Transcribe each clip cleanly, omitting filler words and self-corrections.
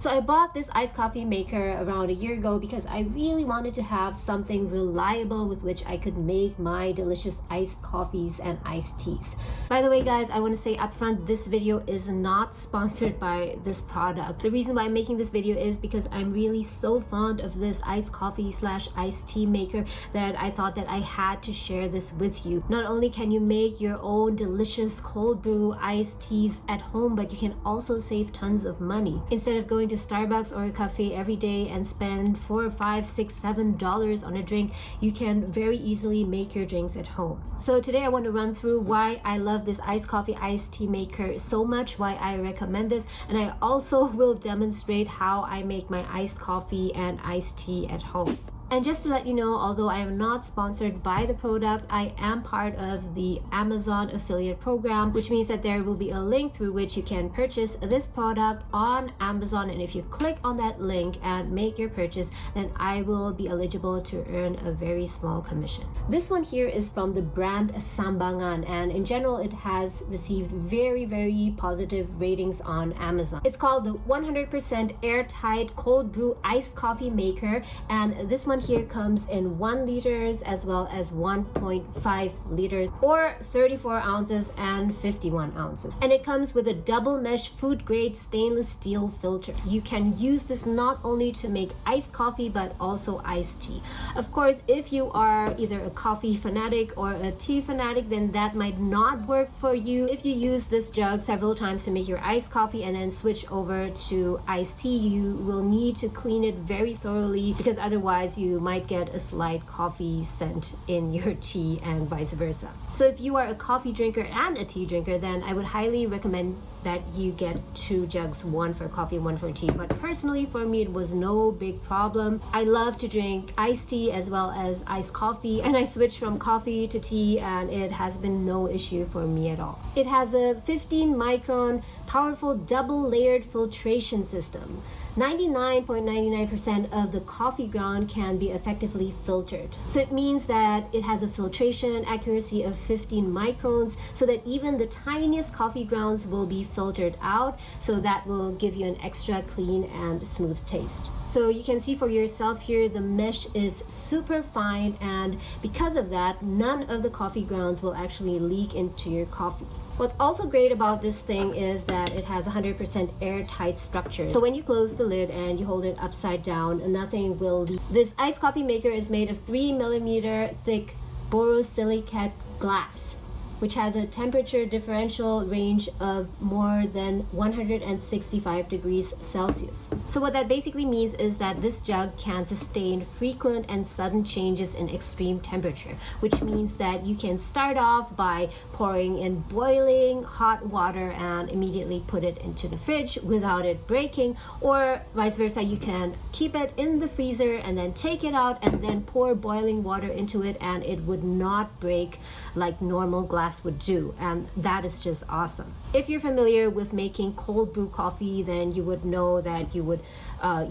So I bought this iced coffee maker around a year ago because I really wanted to have something reliable with which I could make my delicious iced coffees and iced teas. By the way guys, I want to say upfront, this video is not sponsored by this product. The reason why I'm making this video is because I'm really so fond of this iced coffee slash iced tea maker that I thought that I had to share this with you. Not only can you make your own delicious cold brew iced teas at home, but you can also save tons of money. Instead of going to Starbucks or a cafe every day and spend $4, $5, $6, $7 on a drink, you can very easily make your drinks at home. So today I want to run through why I love this iced coffee iced tea maker so much, why I recommend this, and I also will demonstrate how I make my iced coffee and iced tea at home. And just to let you know, although I am not sponsored by the product, I am part of the Amazon affiliate program, which means that there will be a link through which you can purchase this product on Amazon. And if you click on that link and make your purchase, then I will be eligible to earn a very small commission. This one here is from the brand Sambangan, and in general, it has received very, very positive ratings on Amazon. It's called the 100% Airtight Cold Brew Iced Coffee Maker, and this one here comes in 1 liters as well as 1.5 liters, or 34 ounces and 51 ounces. And it comes with a double mesh food grade stainless steel filter. You can use this not only to make iced coffee but also iced tea. Of course, if you are either a coffee fanatic or a tea fanatic, then that might not work for you. If you use this jug several times to make your iced coffee and then switch over to iced tea, you will need to clean it very thoroughly, because otherwise you might get a slight coffee scent in your tea and vice versa. So if you are a coffee drinker and a tea drinker, then I would highly recommend that you get 2 jugs, 1 for coffee, 1 for tea. But personally, for me, it was no big problem. I love to drink iced tea as well as iced coffee, and I switched from coffee to tea, and it has been no issue for me at all. It has a 15 micron powerful double layered filtration system. 99.99% of the coffee ground can be effectively filtered. So it means that it has a filtration accuracy of 15 microns, so that even the tiniest coffee grounds will be filtered out, so that will give you an extra clean and smooth taste. So you can see for yourself here, the mesh is super fine, and because of that, none of the coffee grounds will actually leak into your coffee. What's also great about this thing is that it has 100% airtight structure. So when you close the lid and you hold it upside down, nothing will leak. This iced coffee maker is made of 3mm thick borosilicate glass, which has a temperature differential range of more than 165 degrees Celsius. So what that basically means is that this jug can sustain frequent and sudden changes in extreme temperature, which means that you can start off by pouring in boiling hot water and immediately put it into the fridge without it breaking, or vice versa. You can keep it in the freezer and then take it out and then pour boiling water into it, and it would not break like normal glass would do, and that is just awesome. If you're familiar with making cold brew coffee, then you would know that you would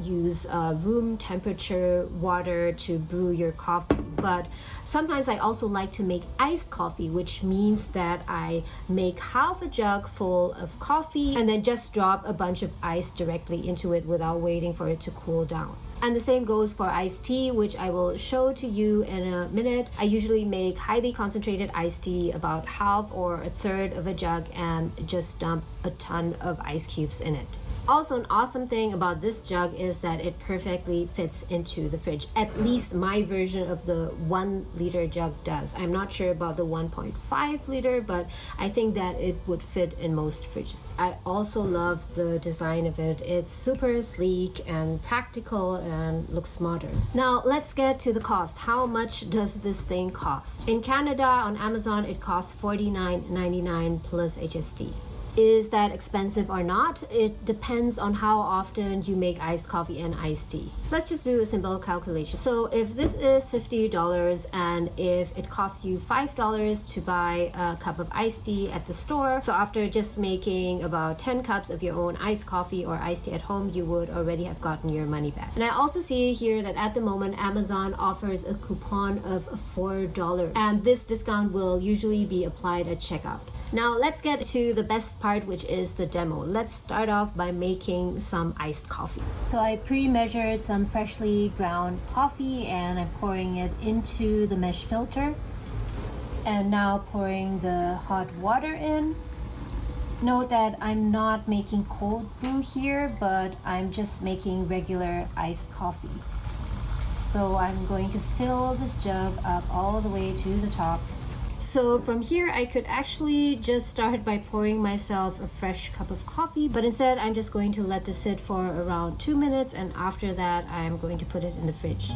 use room temperature water to brew your coffee. But sometimes I also like to make iced coffee, which means that I make half a jug full of coffee and then just drop a bunch of ice directly into it without waiting for it to cool down. And the same goes for iced tea, which I will show to you in a minute. I usually make highly concentrated iced tea, about half or a third of a jug, and just dump a ton of ice cubes in it. Also, an awesome thing about this jug is that it perfectly fits into the fridge. At least my version of the 1 liter jug does. I'm not sure about the 1.5 liter, but I think that it would fit in most fridges. I also love the design of it. It's super sleek and practical and looks modern. Now let's get to the cost. How much does this thing cost? In Canada, on Amazon, it costs $49.99 plus HST. Is that expensive or not? It depends on how often you make iced coffee and iced tea. Let's just do a simple calculation. So if this is $50 and if it costs you $5 to buy a cup of iced tea at the store, so after just making about 10 cups of your own iced coffee or iced tea at home, you would already have gotten your money back. And I also see here that at the moment Amazon offers a coupon of $4, and this discount will usually be applied at checkout. Now let's get to the best part, which is the demo. Let's start off by making some iced coffee. So I pre-measured some freshly ground coffee and I'm pouring it into the mesh filter. And now pouring the hot water in. Note that I'm not making cold brew here, but I'm just making regular iced coffee. So I'm going to fill this jug up all the way to the top. So from here, I could actually just start by pouring myself a fresh cup of coffee, but instead I'm just going to let this sit for around 2 minutes, and after that I'm going to put it in the fridge.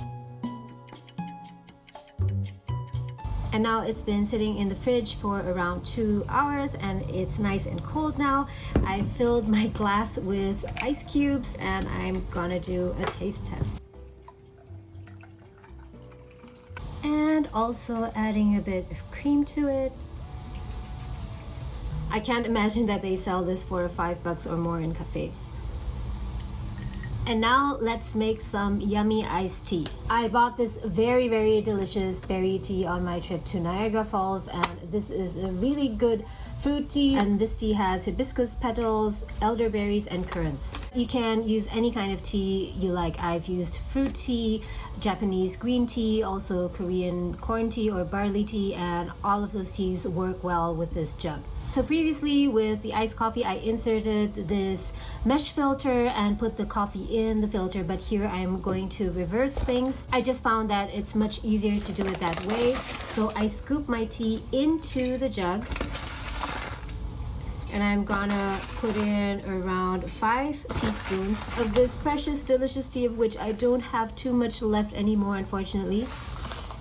And now it's been sitting in the fridge for around 2 hours and it's nice and cold now. I filled my glass with ice cubes and I'm gonna do a taste test. And also adding a bit of cream to it. I can't imagine that they sell this for $5 or more in cafes. And now let's make some yummy iced tea. I bought this very, very delicious berry tea on my trip to Niagara Falls, and this is a really good fruit tea, and this tea has hibiscus petals, elderberries, and currants. You can use any kind of tea you like. I've used fruit tea, Japanese green tea, also Korean corn tea or barley tea, and all of those teas work well with this jug. So previously with the iced coffee, I inserted this mesh filter and put the coffee in the filter, but here I'm going to reverse things. I just found that it's much easier to do it that way. So I scoop my tea into the jug and I'm gonna put in around 5 teaspoons of this precious delicious tea, of which I don't have too much left anymore, unfortunately.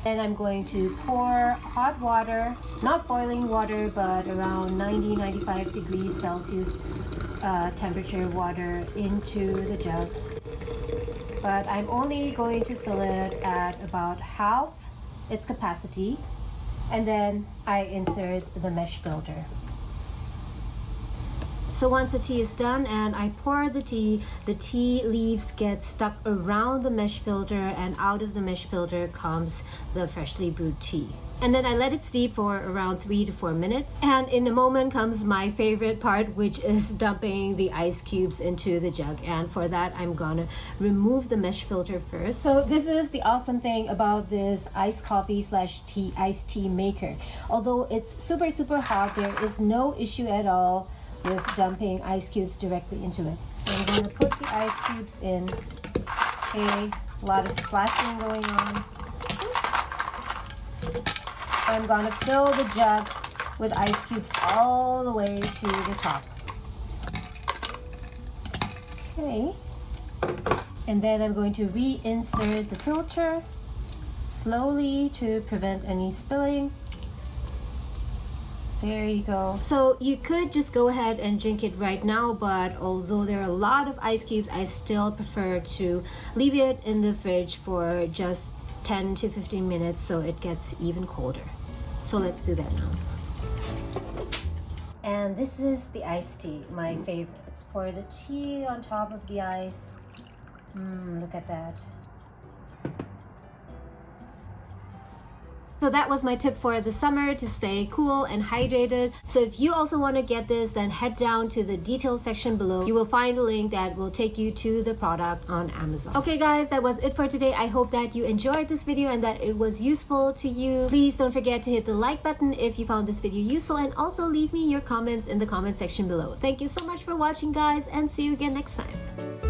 And I'm going to pour hot water, not boiling water, but around 90-95 degrees Celsius temperature water into the jug. But I'm only going to fill it at about half its capacity, and then I insert the mesh filter. So once the tea is done and I pour the tea leaves get stuck around the mesh filter, and out of the mesh filter comes the freshly brewed tea. And then I let it steep for around 3 to 4 minutes. And in a moment comes my favorite part, which is dumping the ice cubes into the jug. And for that, I'm gonna remove the mesh filter first. So this is the awesome thing about this iced coffee / iced tea maker. Although it's super, super hot, there is no issue at all with dumping ice cubes directly into it. So I'm going to put the ice cubes in. Okay, a lot of splashing going on. I'm going to fill the jug with ice cubes all the way to the top. Okay, and then I'm going to reinsert the filter slowly to prevent any spilling. There you go. So you could just go ahead and drink it right now, but although there are a lot of ice cubes, I still prefer to leave it in the fridge for just 10 to 15 minutes so it gets even colder. So let's do that now. And this is the iced tea, my favorite. Let's pour the tea on top of the ice. Look at that. So that was my tip for the summer, to stay cool and hydrated. So if you also want to get this, then head down to the details section below. You will find a link that will take you to the product on Amazon. Okay guys, that was it for today. I hope that you enjoyed this video and that it was useful to you. Please don't forget to hit the like button if you found this video useful, and also leave me your comments in the comment section below. Thank you so much for watching guys, and see you again next time.